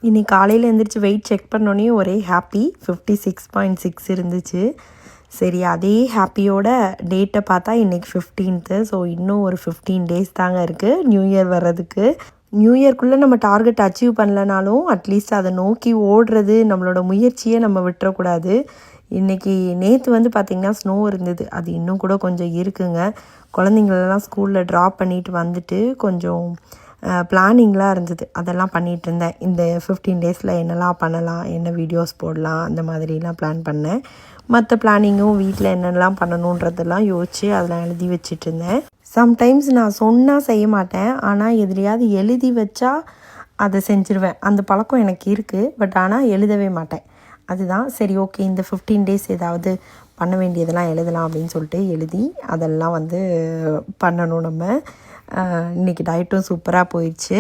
இன்றைக்கி காலையில் எழுந்திரிச்சு வெயிட் செக் பண்ணோன்னே ஒரே ஹாப்பி 56.6 இருந்துச்சு. சரி அதே ஹாப்பியோட டேட்டை பார்த்தா இன்றைக்கி 15th. ஸோ இன்னும் ஒரு 15 டேஸ் தாங்க இருக்குது நியூ இயர் வர்றதுக்கு. நியூ இயர்க்குள்ளே நம்ம டார்கெட் அச்சீவ் பண்ணலனாலும் அட்லீஸ்ட் அதை நோக்கி ஓடுறது நம்மளோட முயற்சியை நம்ம விட்டுறக்கூடாது. இன்றைக்கி நேற்று பார்த்திங்கன்னா ஸ்னோ இருந்தது. அது இன்னும் கூட கொஞ்சம் இருக்குங்க. குழந்தைங்களெல்லாம் ஸ்கூலில் ட்ராப் பண்ணிட்டு வந்துட்டு கொஞ்சம் பிளானிங்லாம் இருந்தது. அதெல்லாம் பண்ணிகிட்டு இருந்தேன். இந்த 15 டேஸில் என்னெல்லாம் பண்ணலாம், என்ன வீடியோஸ் போடலாம், அந்த மாதிரிலாம் பிளான் பண்ணேன். மற்ற பிளானிங்கும் வீட்டில் என்னெல்லாம் பண்ணணுன்றதெல்லாம் யோசித்து அதெல்லாம் எழுதி வச்சுட்டு இருந்தேன். சம்டைம்ஸ் நான் சொன்னால் செய்ய மாட்டேன், ஆனால் எதுலையாவது எழுதி வச்சா அதை செஞ்சுருவேன். அந்த பழக்கம் எனக்கு இருக்குது. பட் ஆனால் எழுதவே மாட்டேன். அதுதான் சரி ஓகே இந்த 15 டேஸ் ஏதாவது பண்ண வேண்டியதெல்லாம் எழுதலாம் அப்படின்னு சொல்லிட்டு எழுதி அதெல்லாம் பண்ணணும் நம்ம. இன்றைக்கி டயட்டும் சூப்பராக போயிடுச்சு.